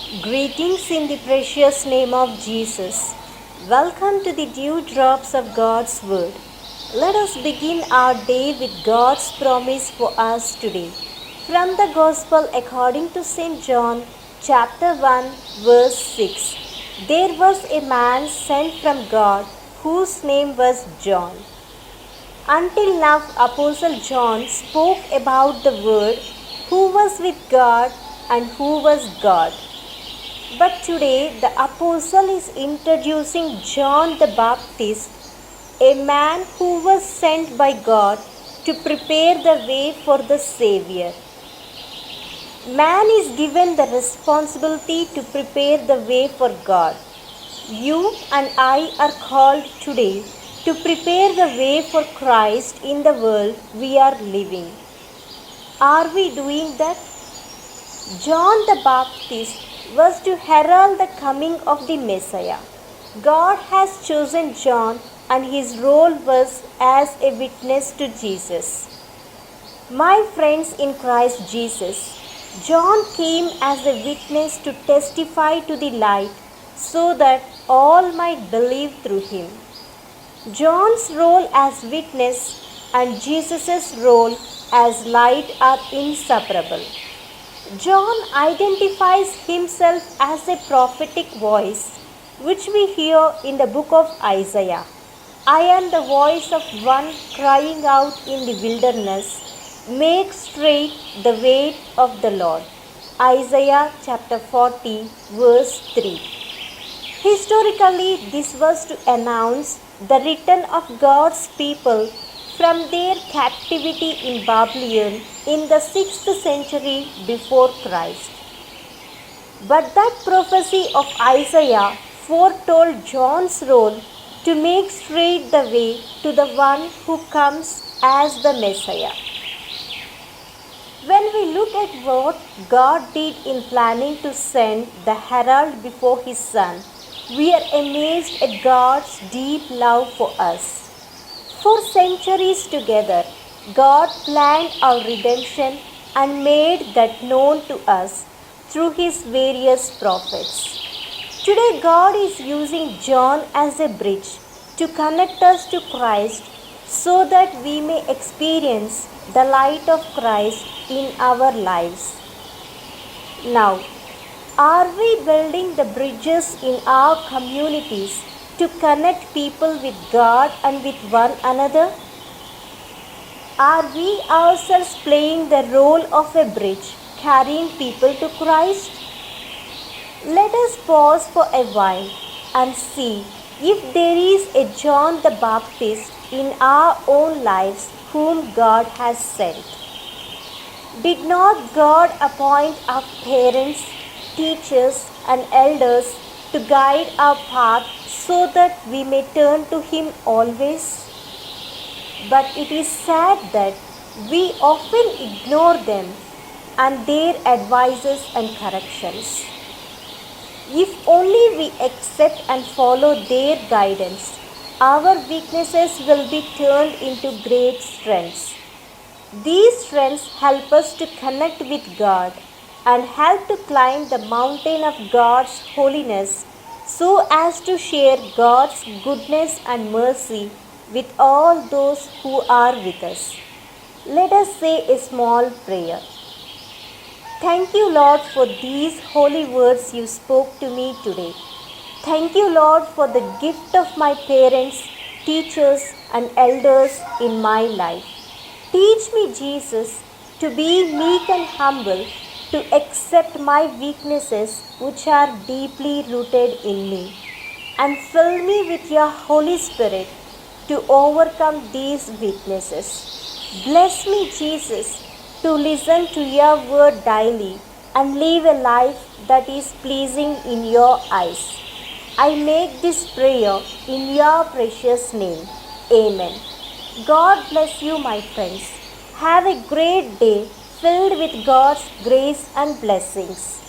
Greetings in the precious name of Jesus. Welcome to the dew drops of God's Word. Let us begin our day with God's promise for us today. From the Gospel according to St. John, chapter 1, verse 6. There was a man sent from God whose name was John. Until now, Apostle John spoke about the Word who was with God and who was God. But today the apostle is introducing John the Baptist, a man who was sent by God to prepare the way for the Savior. Man is given the responsibility to prepare the way for God. You and I are called today to prepare the way for Christ in the world we are living. Are we doing that? John the Baptist was to herald the coming of the Messiah. God has chosen John, and his role was as a witness to Jesus. My friends in Christ Jesus, John came as a witness to testify to the light so that all might believe through him. John's role as witness and Jesus' role as light are inseparable. John identifies himself as a prophetic voice, which we hear in the book of Isaiah. I am the voice of one crying out in the wilderness, make straight the way of the Lord. Isaiah chapter 40, verse 3. Historically, this was to announce the return of God's people from their captivity in Babylon in the 6th century before Christ. But that prophecy of Isaiah foretold John's role to make straight the way to the one who comes as the Messiah. When we look at what God did in planning to send the herald before his Son, we are amazed at God's deep love for us. For centuries together, God planned our redemption and made that known to us through his various prophets. Today, God is using John as a bridge to connect us to Christ so that we may experience the light of Christ in our lives. Now, are we building the bridges in our communities to connect people with God and with one another? Are we ourselves playing the role of a bridge, carrying people to Christ? Let us pause for a while and see if there is a John the Baptist in our own lives whom God has sent. Did not God appoint our parents, teachers, and elders to guide our path so that we may turn to him always? But it is sad that we often ignore them and their advices and corrections. If only we accept and follow their guidance, our weaknesses will be turned into great strengths. These strengths help us to connect with God and help to climb the mountain of God's holiness so as to share God's goodness and mercy with all those who are with us. Let us say a small prayer. Thank you, Lord, for these holy words you spoke to me today. Thank you, Lord, for the gift of my parents, teachers, and elders in my life. Teach me, Jesus, to be meek and humble, to accept my weaknesses which are deeply rooted in me, and fill me with your Holy Spirit to overcome these weaknesses. Bless me, Jesus, to listen to your word daily and live a life that is pleasing in your eyes. I make this prayer in your precious name. Amen. God bless you, my friends. Have a great day filled with God's grace and blessings.